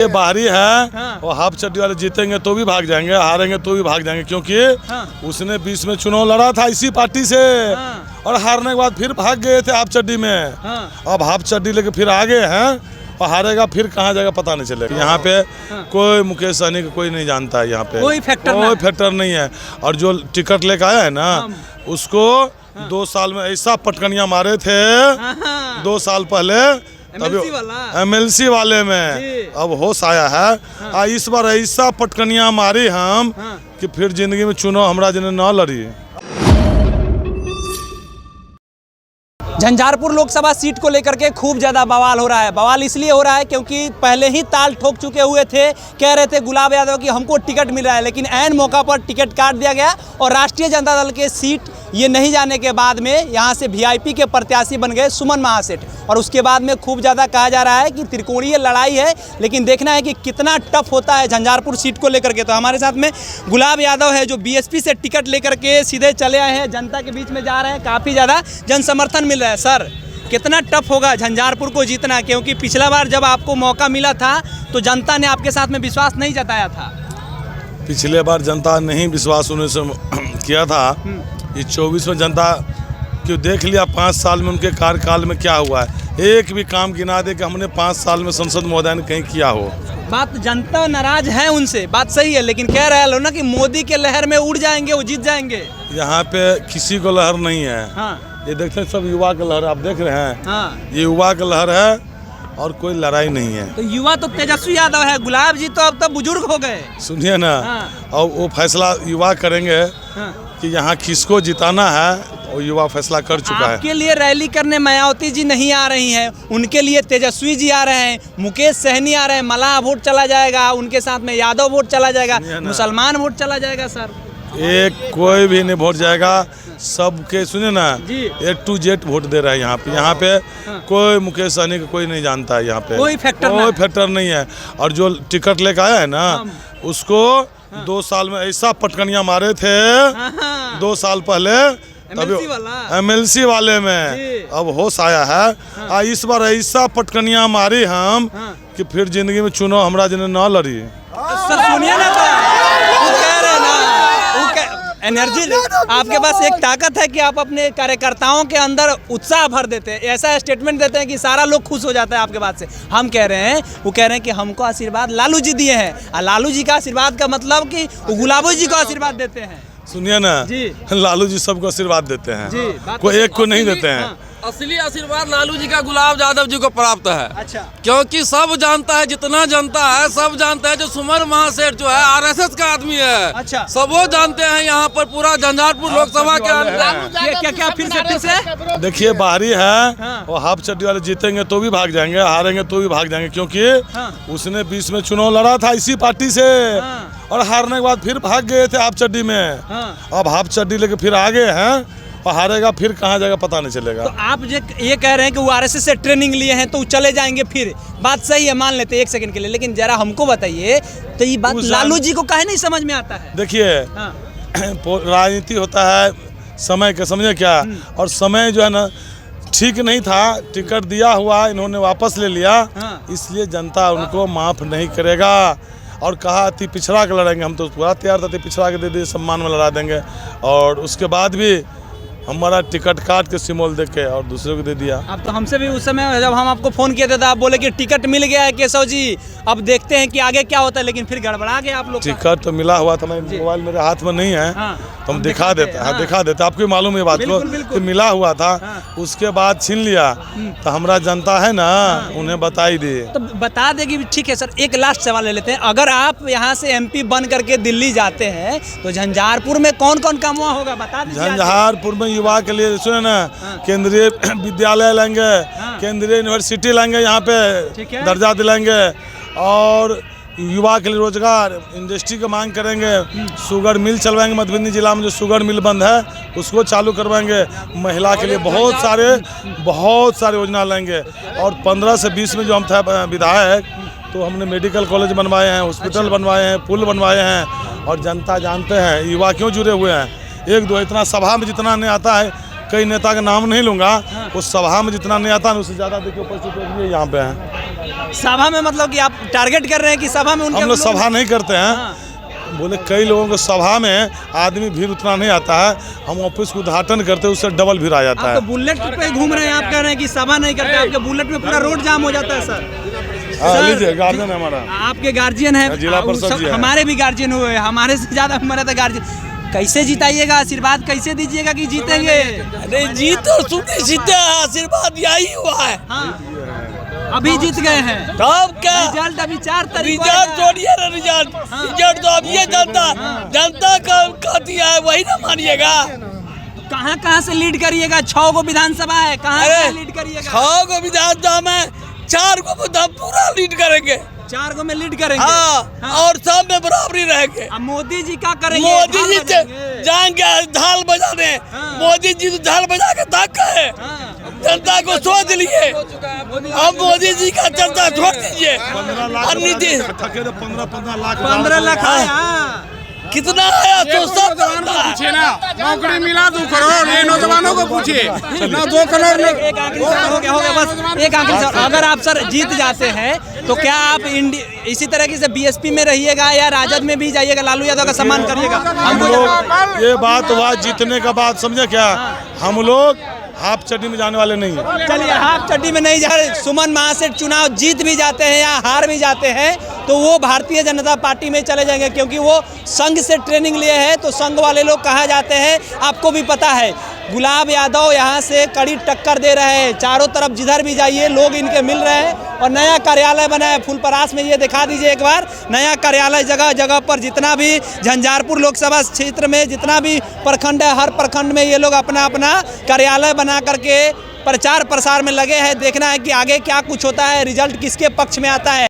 ये बाहरी है। हाँ। और हाफ चड्डी वाले जीतेंगे तो भी भाग जाएंगे, हारेंगे तो भी भाग जाएंगे, क्योंकि हाँ। उसने 20 में चुनाव लड़ा था इसी पार्टी से। हाँ। और हारने के बाद फिर भाग गए थे हाफ चड्डी में। हाँ। अब हाफ चड्डी लेके फिर आ गए हैं और हारेगा फिर कहाँ जाएगा पता नहीं चलेगा। यहाँ पे कोई मुकेश सहनी को कोई नहीं जानता है, यहाँ पे कोई फैक्टर नहीं है। और जो टिकट लेके आया है ना उसको 2 साल में ऐसा पटकनिया मारे थे 2 साल पहले, MLC वाले में अब होश आया है। इस बार ऐसा पटकनिया मारी हम कि फिर जिंदगी में चुनाव हमरा जिन्हें न लड़ी। झंझारपुर लोकसभा सीट को लेकर के खूब ज़्यादा बवाल हो रहा है। बवाल इसलिए हो रहा है क्योंकि पहले ही ताल ठोक चुके हुए थे, कह रहे थे गुलाब यादव कि हमको टिकट मिल रहा है, लेकिन ऐन मौका पर टिकट काट दिया गया और राष्ट्रीय जनता दल के सीट ये नहीं जाने के बाद में यहाँ से VIP के प्रत्याशी बन गए सुमन महासेठ। और उसके बाद में खूब ज़्यादा कहा जा रहा है कि त्रिकोणीय लड़ाई है, लेकिन देखना है कि कितना टफ होता है झंझारपुर सीट को लेकर के। तो हमारे साथ में गुलाब यादव है जो BSP से टिकट लेकर के सीधे चले आए हैं, जनता के बीच में जा रहे हैं, काफ़ी ज़्यादा जन समर्थन मिल रहा है। सर, कितना टफ होगा झंझारपुर को जीतना, क्योंकि पिछला बार जब आपको मौका मिला था तो जनता ने आपके साथ में विश्वास नहीं जताया था। पिछले बार जनता नहीं विश्वास होने से किया था। ये 24 में जनता क्यों देख लिया 5 साल में उनके कार्यकाल में क्या हुआ है। एक भी काम गिना दे कि हमने 5 साल में संसद महोदय ने कहीं किया हो। बात जनता नाराज है उनसे, बात सही है, लेकिन कह रहे हैं ना कि मोदी के लहर में उड़ जाएंगे, वो जीत जाएंगे। यहाँ पे किसी को लहर नहीं है। हाँ। ये देखते हैं सब युवा का लहर, आप देख रहे हैं। हाँ। ये युवा का लहर है और कोई लड़ाई नहीं है। तो युवा तो तेजस्वी यादव है, गुलाब जी तो अब तक बुजुर्ग हो गए। सुनिए ना। हाँ। और वो फैसला युवा करेंगे। हाँ। कि यहाँ किसको जिताना है और युवा फैसला कर चुका है। आपके लिए रैली करने मायावती जी नहीं आ रही हैं, उनके लिए तेजस्वी जी आ रहे हैं, मुकेश सहनी आ रहे हैं, मलाह वोट चला जाएगा, उनके साथ में यादव वोट चला जाएगा, मुसलमान वोट चला जाएगा। सर, एक कोई भी नहीं वोट जाएगा, सबके सुनिए ना A to Z वोट दे रहा है यहाँ पे। यहाँ पे कोई मुकेश सहनी को कोई नहीं जानता है, यहाँ पे कोई फैक्टर नहीं है। और जो टिकट लेके आया है ना उसको 2 साल में ऐसा पटकनिया मारे थे 2 साल पहले, MLC वाले में अब होश आया है। इस बार ऐसा पटकनिया मारी हम कि फिर जिंदगी में चुनाव हमरा जिन्हें न लड़ी। सर सुनिए ना, वो कह रहे ना, एनर्जी आपके पास एक ताकत है कि आप अपने कार्यकर्ताओं के अंदर उत्साह भर देते हैं, ऐसा स्टेटमेंट देते हैं कि सारा लोग खुश हो जाता है आपके बात से। हम कह रहे हैं, वो कह रहे हैं कि हमको आशीर्वाद लालू जी दिए हैं, और लालू जी का आशीर्वाद का मतलब कि वो गुलाबो जी को आशीर्वाद देते हैं। सुनिए ना जी, लालू जी सबको आशीर्वाद देते हैं जी, कोई एक को नहीं देते हैं। असली आशीर्वाद लालू जी का गुलाब यादव जी को प्राप्त है। अच्छा। क्योंकि सब जानता है, जितना जनता है सब जानता है, जो सुमन महासेठ जो है RSS का आदमी है। अच्छा। सब वो जानते हैं यहाँ पर पूरा झंझारपुर लोकसभा के अंदर। क्या फिर से देखिए बाहरी है। और हाफ चड्डी वाले जीतेंगे तो भी भाग जाएंगे, हारेंगे तो भी भाग जाएंगे, क्योंकि उसने 20 में चुनाव लड़ा था इसी पार्टी से। और हारने के बाद फिर भाग गए थे हाफ चड्डी में। अब हाफ चड्डी लेके फिर आ गए हैं और हारेगा फिर कहाँ जाएगा पता नहीं चलेगा। तो आप ये कह रहे हैं कि वो RSS से ट्रेनिंग लिए हैं तो चले जाएंगे, फिर बात सही है, मान लेते हैं 1 सेकंड के लिए, लेकिन जरा हमको बताइए तो ये बात लालू जी को काहे नहीं समझ में आता है। देखिए राजनीति होता है समय का, समझे क्या। और समय जो है ना ठीक नहीं था, टिकट दिया हुआ इन्होंने वापस ले लिया, इसलिए जनता उनको माफ नहीं करेगा। और कहा अति पिछड़ा के लड़ेंगे, हम तो पूरा तैयार था, अति पिछड़ा के दे दिए, सम्मान में लड़ा देंगे। और उसके बाद भी हमारा टिकट काट के सिमोल दे के और दूसरे को दे दिया। अब तो हमसे भी उस समय जब हम आपको फ़ोन किए थे तो आप बोले कि टिकट मिल गया है केशव जी, अब देखते हैं कि आगे क्या होता है, लेकिन फिर गड़बड़ा गया आप लोग। टिकट तो मिला हुआ था, मोबाइल मेरे हाथ में नहीं है। तो हम दिखा देते हैं। दिखा देते, आपको मालूम है बात को कि मिला हुआ था। उसके बाद छीन लिया तो हमारा जनता है ना उन्हें बताई दे, तो बता देगी। ठीक है सर, एक लास्ट सवाल ले लेते हैं, अगर आप यहाँ से MP बन करके दिल्ली जाते हैं तो झंझारपुर में कौन कौन काम होगा बता दीजिए। झंझारपुर में युवा के लिए सुने ना, केंद्रीय विद्यालय लेंगे, केंद्रीय यूनिवर्सिटी लेंगे, यहाँ पे दर्जा दिलाएंगे, और युवा के लिए रोजगार इंडस्ट्री की मांग करेंगे। शुगर मिल चलवाएंगे, मधुबनी जिला में जो शुगर मिल बंद है उसको चालू करवाएंगे। महिला के लिए बहुत सारे योजना लेंगे। और 15 से 20 में जो हम थे विधायक, तो हमने मेडिकल कॉलेज बनवाए हैं, हॉस्पिटल बनवाए हैं, पुल बनवाए हैं। और जनता जानते हैं युवा क्यों जुड़े हुए हैं। 1-2 इतना सभा में जितना नहीं आता है, कई नेता का नाम नहीं लूँगा, उस सभा में जितना नहीं आता है उससे ज़्यादा देखिए उपस्थित यहाँ पे हैं। सभा में मतलब कि आप टारगेट कर रहे हैं कि सभा में उनके हम लोग सभा नहीं करते हैं। हाँ। बोले कई लोगों को सभा में आदमी भीड़ उतना नहीं आता है, हम ऑफिस को उद्घाटन करते हैं उससे डबल भीड़ आ जाता आप है। तो बुलेट पे घूम रहे हैं, आप कह रहे हैं कि सभा नहीं करते, आपके बुलेट में पूरा रोड जाम हो जाता है सर। हाँ, लीजिए गार्जियन है हमारा। आपके गार्जियन है, जिला परिषद जी है। हमारे भी गार्जियन हुए, हमारे से ज्यादा हमारे तो गार्जियन। कैसे जिताइएगा, आशीर्वाद कैसे दीजिएगा कि जीतेंगे? अरे जीत तो सुनिश्चित है, आशीर्वाद यही हुआ है। हाँ, अभी जीत गए हैं। तब क्या रिजल्ट अभी 4 तारीख रिजल्ट छोड़िए ना, रिजल्ट तो अब ये जनता का कहती है वही ना मानिएगा। कहाँ से लीड करिएगा? 6 गो विधानसभा है, कहाँ से लीड करिएगा? 6 को विधानसभा में 4 को पूरा लीड करेंगे। 4 गो में लीड करेंगे। हाँ, और सब में बराबरी रहेंगे। अब मोदी जी क्या करेंगे? मोदी जी जाएंगे ढाल बजाने। मोदी जी तो ढाल बजा के तक है, जनता को सोच लिए। अब मोदी जी का चर्चा छोड़ दीजिए। 15 लाख आया। कितना आया तो सब पूछे ना, नौकरी मिला 2 करोड़, ये नौजवानों को पूछिए ना। 2 करोड़ एक आखिरी सवाल हो गया बस, एक आखिरी सवाल। अगर आप सर जीत जाते हैं तो क्या आप इसी तरीके से बीएसपी में रहिएगा या राजद में भी जाइएगा, लालू यादव का सम्मान करिएगा? हम लोग ये बात हुआ जीतने का बात, समझे क्या? हम लोग हाफ चड्डी में जाने वाले नहीं है। चलिए, हाफ चड्डी में नहीं जा रहे। सुमन महासेठ चुनाव जीत भी जाते हैं या हार भी जाते हैं तो वो भारतीय जनता पार्टी में चले जाएंगे, क्योंकि वो संघ से ट्रेनिंग लिए हैं। तो संघ वाले लोग कहा जाते हैं, आपको भी पता है। गुलाब यादव यहाँ से कड़ी टक्कर दे रहे हैं, चारों तरफ जिधर भी जाइए लोग इनके मिल रहे हैं। और नया कार्यालय बना है फुलपरास में, ये दिखा दीजिए एक बार। नया कार्यालय जगह जगह पर, जितना भी झंझारपुर लोकसभा क्षेत्र में जितना भी प्रखंड है, हर प्रखंड में ये लोग अपना अपना कार्यालय बना करके प्रचार प्रसार में लगे हैं। देखना है कि आगे क्या कुछ होता है, रिजल्ट किसके पक्ष में आता है।